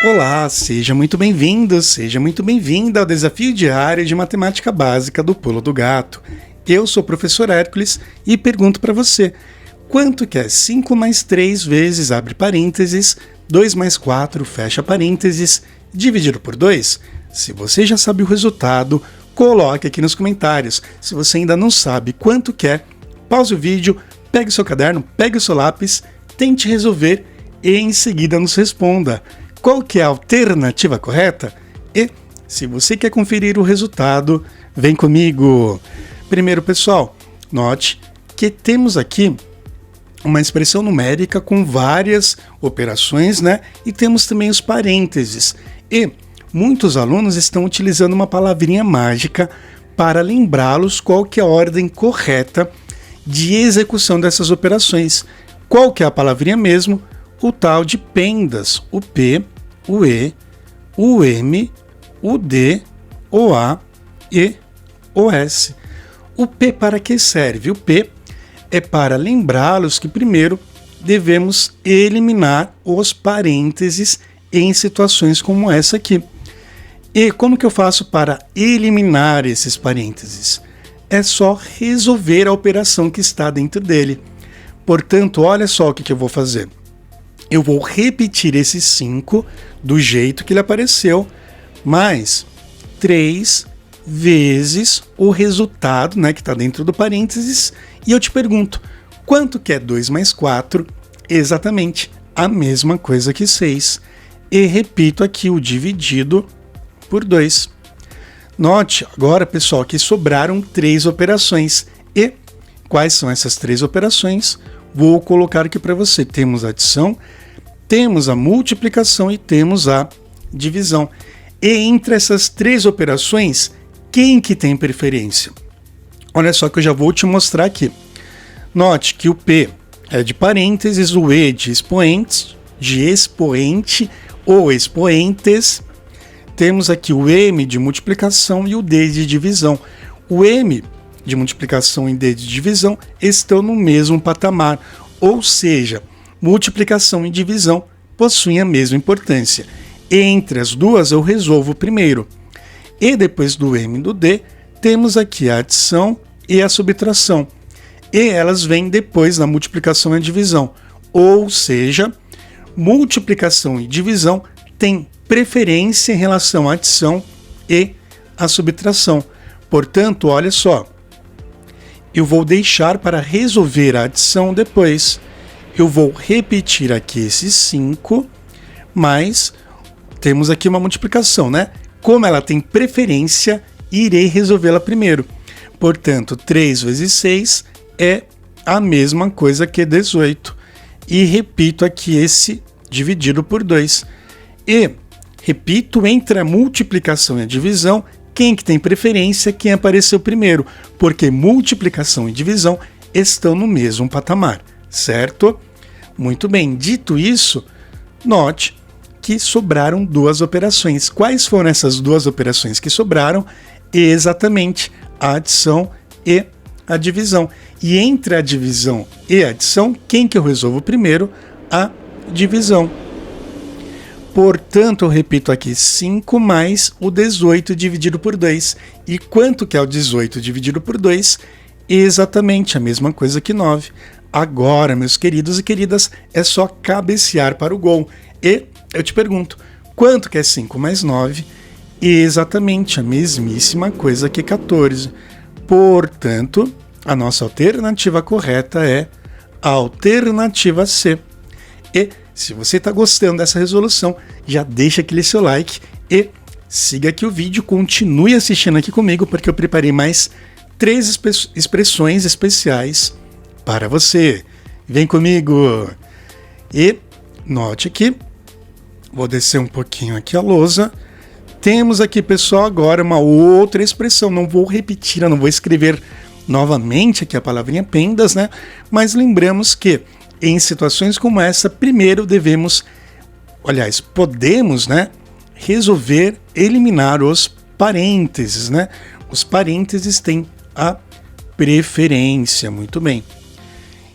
Olá, seja muito bem-vindo, seja muito bem-vinda ao desafio diário de matemática básica do Pulo do Gato. Eu sou o professor Hércules e pergunto para você, quanto que é 5 mais 3 vezes, abre parênteses, 2 mais 4, fecha parênteses, dividido por 2? Se você já sabe o resultado, coloque aqui nos comentários. Se você ainda não sabe quanto que é, pause o vídeo, pegue o seu caderno, pegue o seu lápis, tente resolver e em seguida nos responda. Qual que é a alternativa correta? E, se você quer conferir o resultado, vem comigo. Primeiro, pessoal, note que temos aqui uma expressão numérica com várias operações, né? E temos também os parênteses. E muitos alunos estão utilizando uma palavrinha mágica para lembrá-los qual que é a ordem correta de execução dessas operações. Qual que é a palavrinha mesmo? O tal de pendas, o P, o E, o M, o D, o A e o S. O P para que serve? O P é para lembrá-los que primeiro devemos eliminar os parênteses em situações como essa aqui. E como que eu faço para eliminar esses parênteses? É só resolver a operação que está dentro dele. Portanto, olha só o que eu vou fazer. Eu vou repetir esse 5 do jeito que ele apareceu, mais 3 vezes o resultado, né, que está dentro do parênteses, e eu te pergunto, quanto que é 2 mais 4? Exatamente a mesma coisa que 6. E repito aqui o dividido por 2. Note agora, pessoal, que sobraram 3 operações. E quais são essas 3 operações? Vou colocar aqui para você. Temos a adição, temos a multiplicação e temos a divisão. E entre essas 3 operações, quem que tem preferência? Olha só que eu já vou te mostrar aqui. Note que o P é de parênteses, o E de expoentes, de expoente ou expoentes. Temos aqui o M de multiplicação e o D de divisão. O M de multiplicação e D de divisão estão no mesmo patamar, ou seja, multiplicação e divisão possuem a mesma importância. Entre as duas eu resolvo primeiro. E depois do M e do D, temos aqui a adição e a subtração. E elas vêm depois da multiplicação e divisão. Ou seja, multiplicação e divisão têm preferência em relação à adição e à subtração. Portanto, olha só, eu vou deixar para resolver a adição depois. Eu vou repetir aqui esses 5, mas temos aqui uma multiplicação, né? Como ela tem preferência, irei resolvê-la primeiro. Portanto, 3 vezes 6 é a mesma coisa que 18. E repito aqui esse dividido por 2. E repito, entre a multiplicação e a divisão, quem que tem preferência? Quem apareceu primeiro, porque multiplicação e divisão estão no mesmo patamar, certo? Muito bem, dito isso, note que sobraram 2 operações. Quais foram essas 2 operações que sobraram? Exatamente a adição e a divisão. E entre a divisão e a adição, quem que eu resolvo primeiro? A divisão. Portanto, eu repito aqui, 5 mais o 18 dividido por 2. E quanto que é o 18 dividido por 2? Exatamente a mesma coisa que 9. Agora, meus queridos e queridas, é só cabecear para o gol. E eu te pergunto, quanto que é 5 mais 9? Exatamente a mesmíssima coisa que 14. Portanto, a nossa alternativa correta é a alternativa C. E se você está gostando dessa resolução, já deixa aquele seu like e siga aqui o vídeo, continue assistindo aqui comigo, porque eu preparei mais 3 expressões especiais para você. Vem comigo! E note aqui, vou descer um pouquinho aqui a lousa. Temos aqui, pessoal, agora uma outra expressão. Não vou repetir, eu não vou escrever novamente aqui a palavrinha pendas, né? Mas lembramos que em situações como essa, primeiro podemos, né, resolver eliminar os parênteses, né? Os parênteses têm a preferência, muito bem.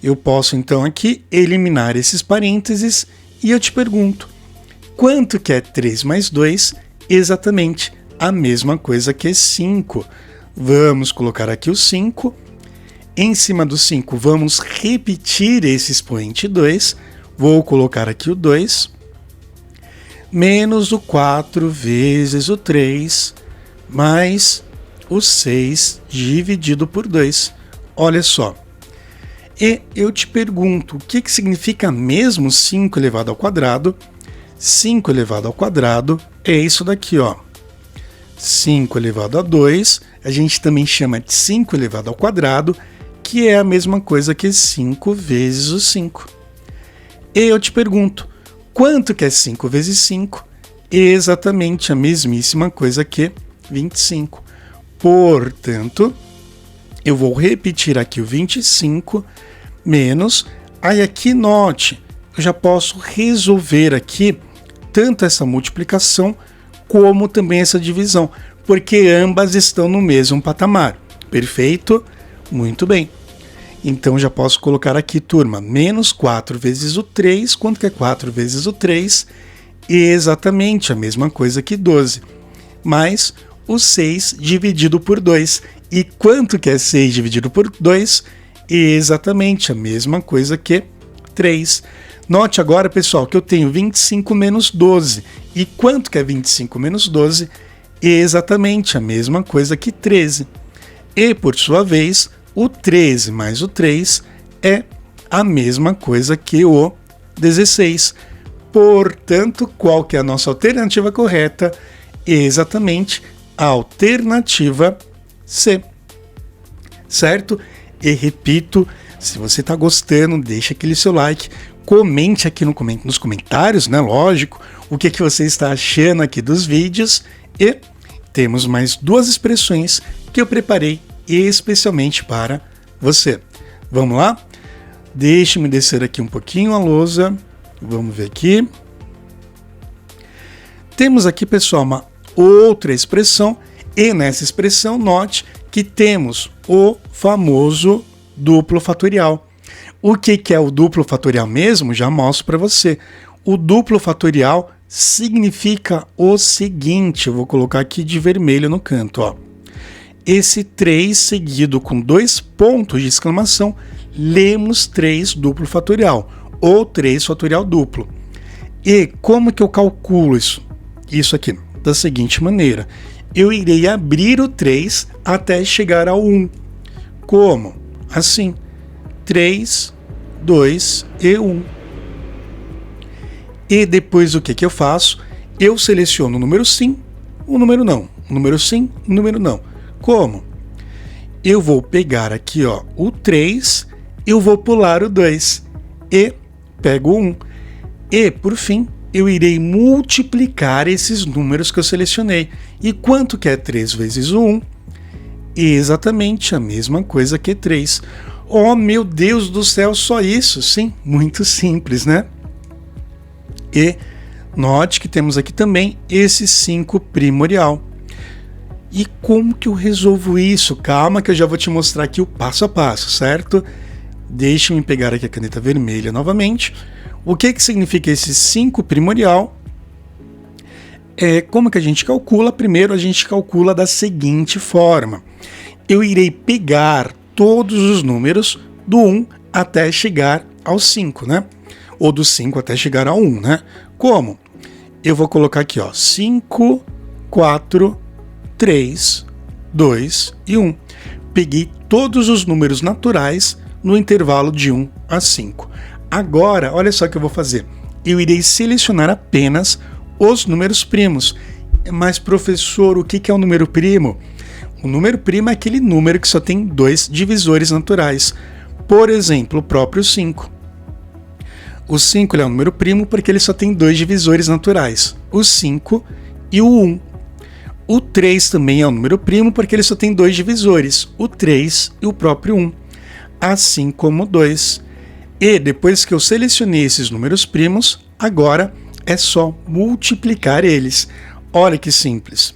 Eu posso então aqui eliminar esses parênteses e eu te pergunto, quanto que é 3 mais 2? Exatamente a mesma coisa que 5. Vamos colocar aqui o 5. Em cima do 5, vamos repetir esse expoente 2. Vou colocar aqui o 2. Menos o 4 vezes o 3, mais o 6 dividido por 2. Olha só. E eu te pergunto, o que significa mesmo 5 elevado ao quadrado? 5 elevado ao quadrado é isso daqui, ó. 5 elevado a 2, a gente também chama de 5 elevado ao quadrado, que é a mesma coisa que 5 vezes o 5. E eu te pergunto, quanto que é 5 vezes 5? Exatamente a mesmíssima coisa que 25. Portanto, eu vou repetir aqui o 25 menos. Aí aqui note, eu já posso resolver aqui tanto essa multiplicação como também essa divisão, porque ambas estão no mesmo patamar. Perfeito? Muito bem. Então já posso colocar aqui, turma, menos 4 vezes o 3. Quanto que é 4 vezes o 3? Exatamente a mesma coisa que 12. Mais o 6 dividido por 2. E quanto que é 6 dividido por 2? Exatamente a mesma coisa que 3. Note agora, pessoal, que eu tenho 25 menos 12. E quanto que é 25 menos 12? Exatamente a mesma coisa que 13. E, por sua vez, o 13 mais o 3 é a mesma coisa que o 16. Portanto, qual que é a nossa alternativa correta? Exatamente a alternativa C. Certo? E repito, se você está gostando, deixa aquele seu like, comente aqui nos comentários, né? Lógico, o que você está achando aqui dos vídeos. E temos mais duas expressões que eu preparei especialmente para você. Vamos lá? Deixe-me descer aqui um pouquinho a lousa. Vamos ver aqui. Temos aqui, pessoal, uma outra expressão. E nessa expressão, note que temos o famoso duplo fatorial. O que é o duplo fatorial mesmo? Já mostro para você. O duplo fatorial significa o seguinte, eu vou colocar aqui de vermelho no canto, ó. Esse 3 seguido com 2 pontos de exclamação, lemos 3 duplo fatorial, ou 3 fatorial duplo. E como que eu calculo isso? Isso aqui, da seguinte maneira. Eu irei abrir o 3 até chegar ao 1. Como? Assim. 3, 2 e 1. E depois o que eu faço? Eu seleciono o número sim, o número não. O número sim, o número não. Como? Eu vou pegar aqui, ó, o 3, eu vou pular o 2 e pego o 1. E, por fim, eu irei multiplicar esses números que eu selecionei. E quanto que é 3 vezes o 1? Exatamente a mesma coisa que 3. Oh, meu Deus do céu, só isso? Sim, muito simples, né? E note que temos aqui também esse 5 primorial. E como que eu resolvo isso? Calma que eu já vou te mostrar aqui o passo a passo, certo? Deixa-me pegar aqui a caneta vermelha novamente. O que significa esse 5 primorial? Como que a gente calcula? Primeiro a gente calcula da seguinte forma. Eu irei pegar todos os números do 1 até chegar ao 5, né? Ou do 5 até chegar ao 1, né? Como? Eu vou colocar aqui, ó, 5, 4, 3, 2 e 1. Peguei todos os números naturais no intervalo de 1 a 5. Agora, olha só o que eu vou fazer. Eu irei selecionar apenas os números primos. Mas, professor, o que é um número primo? O número primo é aquele número que só tem 2 divisores naturais. Por exemplo, o próprio 5. O 5 é um número primo porque ele só tem 2 divisores naturais. O 5 e o 1. O 3 também é um número primo porque ele só tem 2 divisores. O 3 e o próprio 1. Assim como o 2. E depois que eu selecionei esses números primos, agora é só multiplicar eles. Olha que simples.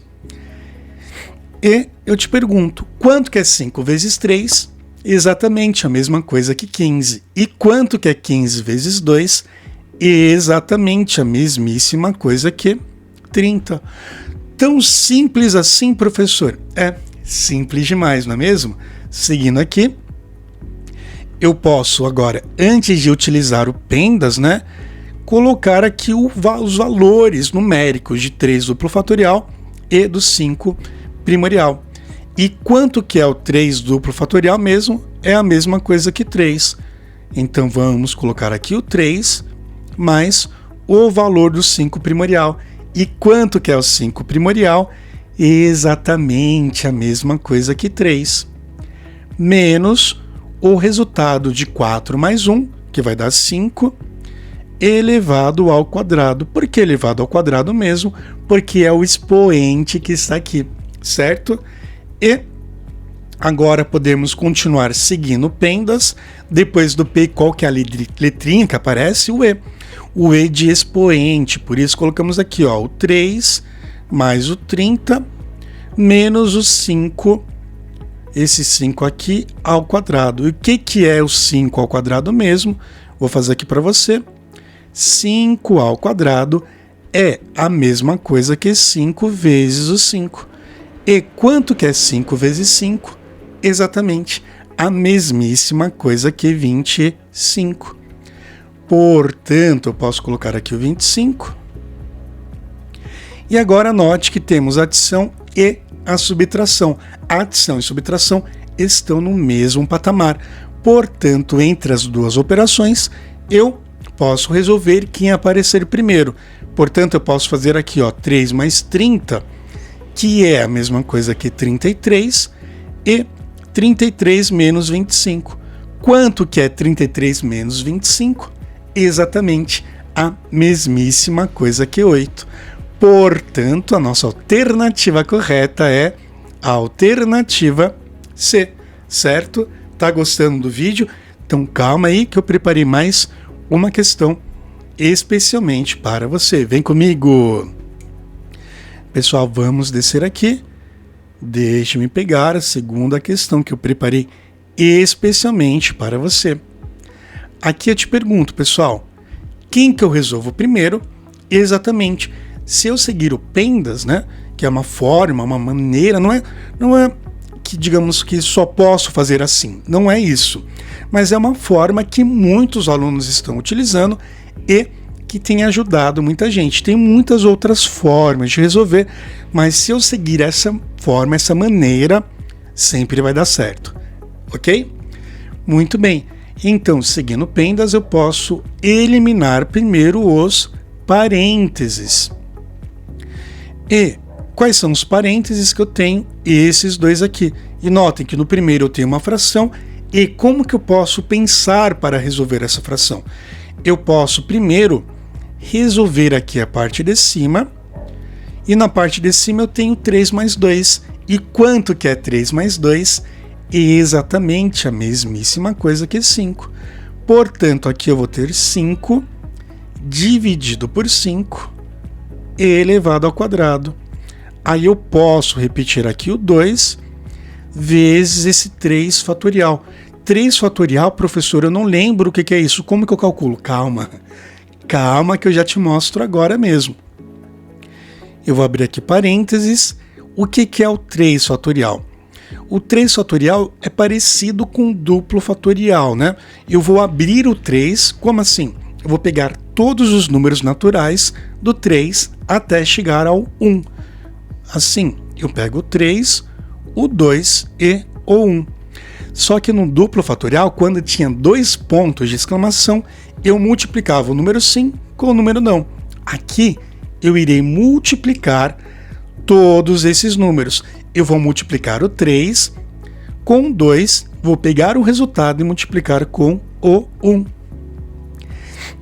E eu te pergunto, quanto que é 5 vezes 3? Exatamente a mesma coisa que 15. E quanto que é 15 vezes 2? Exatamente a mesmíssima coisa que 30. Tão simples assim, professor? É simples demais, não é mesmo? Seguindo aqui, eu posso agora, antes de utilizar o PENDAS, né, colocar aqui os valores numéricos de 3 duplo fatorial e do 5 primorial. E quanto que é o 3 duplo fatorial mesmo? É a mesma coisa que 3. Então vamos colocar aqui o 3 mais o valor do 5 primorial. E quanto que é o 5 primorial? Exatamente a mesma coisa que 3. Menos o resultado de 4 mais 1, que vai dar 5, elevado ao quadrado. Por que elevado ao quadrado mesmo? Porque é o expoente que está aqui, certo? E agora podemos continuar seguindo o PENDAS. Depois do P, qual que é a letrinha que aparece? O E. O E de expoente. Por isso colocamos aqui, ó, o 3 mais o 30 menos o 5, esse 5 aqui ao quadrado. E o que é o 5 ao quadrado mesmo? Vou fazer aqui para você. 5 ao quadrado é a mesma coisa que 5 vezes o 5. E quanto que é 5 vezes 5? Exatamente a mesmíssima coisa que 25. Portanto, eu posso colocar aqui o 25. E agora note que temos a adição e a subtração. A adição e subtração estão no mesmo patamar. Portanto, entre as duas operações, eu posso resolver quem aparecer primeiro. Portanto, eu posso fazer aqui, ó, 3 mais 30, que é a mesma coisa que 33, e 33 menos 25. Quanto que é 33 menos 25? Exatamente a mesmíssima coisa que 8. Portanto, a nossa alternativa correta é a alternativa C, certo? Tá gostando do vídeo? Então calma aí que eu preparei mais uma questão especialmente para você. Vem comigo! Pessoal, vamos descer aqui. Deixe-me pegar a segunda questão que eu preparei especialmente para você. Aqui eu te pergunto, pessoal, quem que eu resolvo primeiro? Exatamente. Se eu seguir o PENDAS, né, que é uma forma, uma maneira, não é que digamos que só posso fazer assim, não é isso, mas é uma forma que muitos alunos estão utilizando e que tem ajudado muita gente. Tem muitas outras formas de resolver, mas se eu seguir essa forma, essa maneira, sempre vai dar certo, ok? Muito bem, então seguindo o PENDAS eu posso eliminar primeiro os parênteses. E quais são os parênteses que eu tenho? Esses dois aqui. E notem que no primeiro eu tenho uma fração. E como que eu posso pensar para resolver essa fração? Eu posso primeiro resolver aqui a parte de cima. E na parte de cima eu tenho 3 mais 2. E quanto que é 3 mais 2? Exatamente a mesmíssima coisa que 5. Portanto, aqui eu vou ter 5 dividido por 5 elevado ao quadrado. Aí eu posso repetir aqui o 2 vezes esse 3 fatorial. 3 fatorial, professor, eu não lembro o que é isso. Como que eu calculo? Calma. Calma que eu já te mostro agora mesmo. Eu vou abrir aqui parênteses. O que é o 3 fatorial? O 3 fatorial é parecido com o duplo fatorial, né? Eu vou abrir o 3, como assim? Eu vou pegar todos os números naturais do 3 até chegar ao 1. Assim, eu pego o 3, o 2 e o 1. Só que no duplo fatorial, quando tinha 2 pontos de exclamação, eu multiplicava o número sim com o número não. Aqui, eu irei multiplicar todos esses números. Eu vou multiplicar o 3 com o 2, vou pegar o resultado e multiplicar com o 1.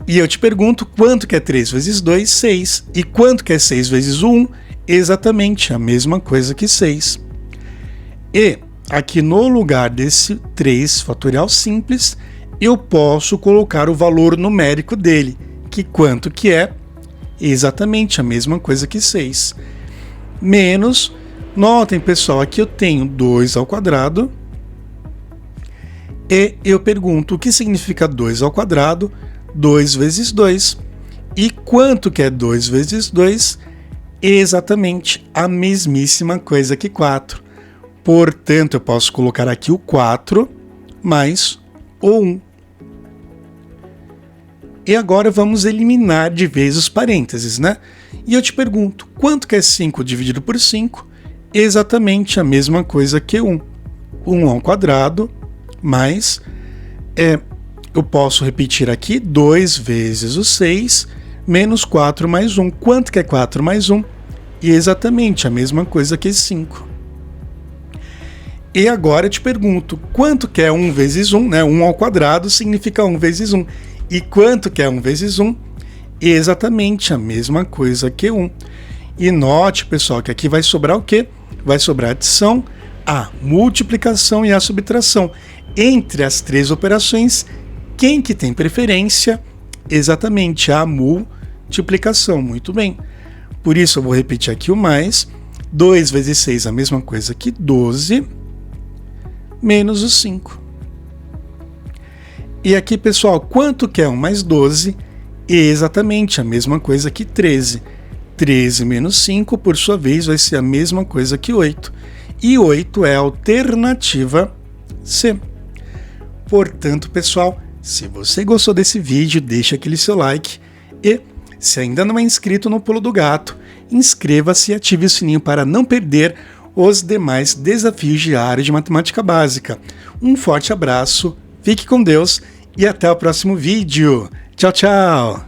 E eu te pergunto, quanto que é 3 vezes 2? 6. E quanto que é 6 vezes 1? Exatamente a mesma coisa que 6. E aqui no lugar desse 3 fatorial simples, eu posso colocar o valor numérico dele, que quanto que é? Exatamente a mesma coisa que 6. Menos, notem pessoal, aqui eu tenho 2 ao quadrado. E eu pergunto, o que significa 2 ao quadrado? 2 vezes 2. E quanto que é 2 vezes 2? Exatamente a mesmíssima coisa que 4. Portanto, eu posso colocar aqui o 4 mais o 1. E agora vamos eliminar de vez os parênteses, né? E eu te pergunto, quanto que é 5 dividido por 5? Exatamente a mesma coisa que 1. 1 ao quadrado mais... eu posso repetir aqui 2 vezes o 6 menos 4 mais 1. Quanto que é 4 mais 1? E exatamente a mesma coisa que 5. E agora eu te pergunto, quanto que é 1 vezes 1? Né? 1 ao quadrado significa 1 vezes 1. E quanto que é 1 vezes 1? Exatamente a mesma coisa que 1. E note, pessoal, que aqui vai sobrar o quê? Vai sobrar a adição, a multiplicação e a subtração. Entre as três operações, quem que tem preferência? Exatamente a multiplicação. Muito bem. Por isso eu vou repetir aqui o mais. 2 vezes 6 é a mesma coisa que 12, menos o 5. E aqui, pessoal, quanto que é 1 mais 12? Exatamente a mesma coisa que 13. 13 menos 5, por sua vez, vai ser a mesma coisa que 8. E 8 é a alternativa C. Portanto, pessoal, se você gostou desse vídeo, deixa aquele seu like. E, se ainda não é inscrito no Pulo do Gato, inscreva-se e ative o sininho para não perder os demais desafios diários de matemática básica. Um forte abraço, fique com Deus e até o próximo vídeo. Tchau, tchau!